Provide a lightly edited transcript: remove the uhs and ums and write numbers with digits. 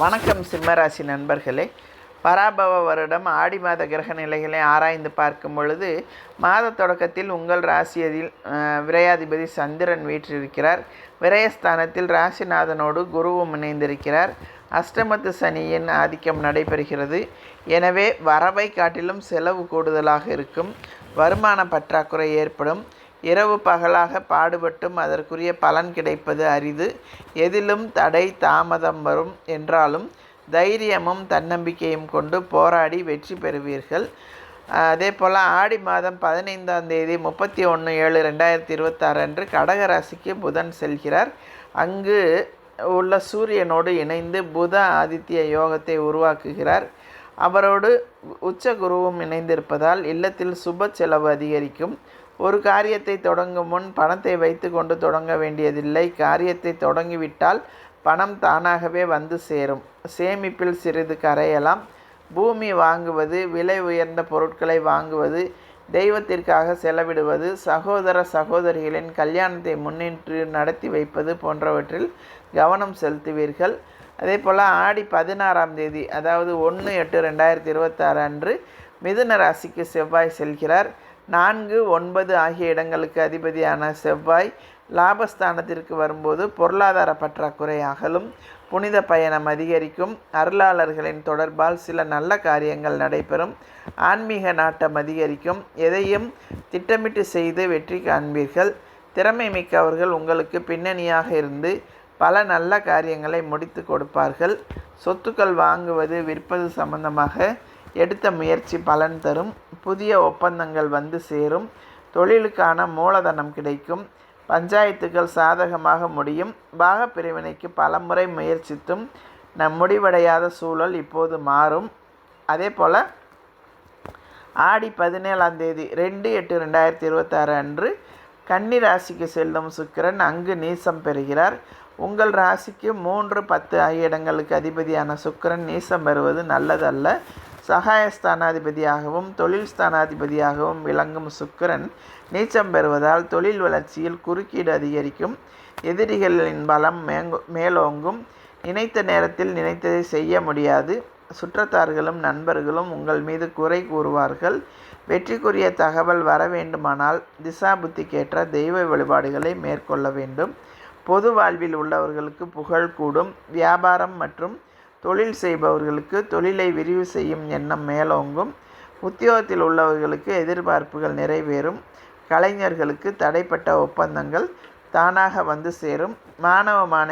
வணக்கம் சிம்மராசி நண்பர்களே. பராபவ வருடம் ஆடி மாத கிரக நிலைகளை ஆராய்ந்து பார்க்கும் பொழுது மாத தொடக்கத்தில் உங்கள் ராசியதில் விரையாதிபதி சந்திரன் வீற்றிருக்கிறார். விரயஸ்தானத்தில் ராசிநாதனோடு குருவும் இணைந்திருக்கிறார். அஷ்டமத்து சனியின் ஆதிக்கம் நடைபெறுகிறது. எனவே வரவை காட்டிலும் செலவு கூடுதலாக இருக்கும். வருமான பற்றாக்குறை ஏற்படும். இரவு பகலாக பாடுபட்டும் அதற்குரிய பலன் கிடைப்பது அரிது. எதிலும் தடை தாமதம் வரும் என்றாலும் தைரியமும் தன்னம்பிக்கையும் கொண்டு போராடி வெற்றி பெறுவீர்கள். அதே போல் ஆடி மாதம் 15ஆம் தேதி 31/7/2026 அன்று கடகராசிக்கு புதன் செல்கிறார். அங்கு உள்ள சூரியனோடு இணைந்து புத ஆதித்ய யோகத்தை உருவாக்குகிறார். அவரோடு உச்ச குருவும் இணைந்திருப்பதால் இல்லத்தில் சுப செலவு அதிகரிக்கும். ஒரு காரியத்தை தொடங்கும் முன் பணத்தை வைத்து கொண்டு தொடங்க வேண்டியதில்லை. காரியத்தை தொடங்கிவிட்டால் பணம் தானாகவே வந்து சேரும். சேமிப்பில் சிறிது கரையலாம். பூமி வாங்குவது, விலை உயர்ந்த பொருட்களை வாங்குவது, தெய்வத்திற்காக செலவிடுவது, சகோதர சகோதரிகளின் கல்யாணத்தை முன்னின்று நடத்தி வைப்பது போன்றவற்றில் கவனம் செலுத்துவீர்கள். அதே போல் ஆடி 16ஆம் தேதி அதாவது 1/8/2026 அன்று மிதுன ராசிக்கு செவ்வாய் செல்கிறார். 4, 9 ஆகிய இடங்களுக்கு அதிபதியான செவ்வாய் லாபஸ்தானத்திற்கு வரும்போது பொருளாதார பற்றாக்குறை அகலும். புனித பயணம் அதிகரிக்கும். அருளாளர்களின் தொடர்பால் சில நல்ல காரியங்கள் நடைபெறும். ஆன்மீக நாட்டம் அதிகரிக்கும். எதையும் திட்டமிட்டு செய்து வெற்றி காண்பீர்கள். திறமை மிக்கவர்கள் உங்களுக்கு பின்னணியாக இருந்து பல நல்ல காரியங்களை முடித்து கொடுப்பார்கள். சொத்துக்கள் வாங்குவது விற்பது சம்பந்தமாக எடுத்த முயற்சி பலன் தரும். புதிய ஒப்பந்தங்கள் வந்து சேரும். தொழிலுக்கான மூலதனம் கிடைக்கும். பஞ்சாயத்துகள் சாதகமாக முடியும். பாகப்பிரிவினைக்கு பலமுறை முயற்சித்தும் முடிவடையாத சூழல் இப்போது மாறும். அதே போல் ஆடி 17ஆம் தேதி 2/8/2026 அன்று கன்னி ராசிக்கு செல்லும் சுக்கிரன் அங்கு நீசம் பெறுகிறார். உங்கள் ராசிக்கு 3, 10 ஆகிய இடங்களுக்கு அதிபதியான சுக்கிரன் நீசம் பெறுவது நல்லதல்ல. சகாயஸ்தானாதிபதியாகவும் தொழில் ஸ்தானாதிபதியாகவும் விளங்கும் சுக்கிரன் நீச்சம் பெறுவதால் தொழில் வளர்ச்சியில் குறுக்கீடு அதிகரிக்கும். எதிரிகளின் பலம் மேலோங்கும். நினைத்த நேரத்தில் நினைத்ததை செய்ய முடியாது. சுற்றத்தார்களும் நண்பர்களும் உங்கள் மீது குறை கூறுவார்கள். வெற்றிக்குரிய தகவல் வர வேண்டுமானால் திசா புத்திக்கேற்ற தெய்வ வழிபாடுகளை மேற்கொள்ள வேண்டும். பொது வாழ்வில் உள்ளவர்களுக்கு புகழ் கூடும். வியாபாரம் மற்றும் தொழில் செய்பவர்களுக்கு தொழிலை விரிவு செய்யும் எண்ணம் மேலோங்கும். உத்தியோகத்தில் உள்ளவர்களுக்கு எதிர்பார்ப்புகள் நிறைவேறும். கலைஞர்களுக்கு தடைப்பட்ட ஒப்பந்தங்கள் தானாக வந்து சேரும். மாணவ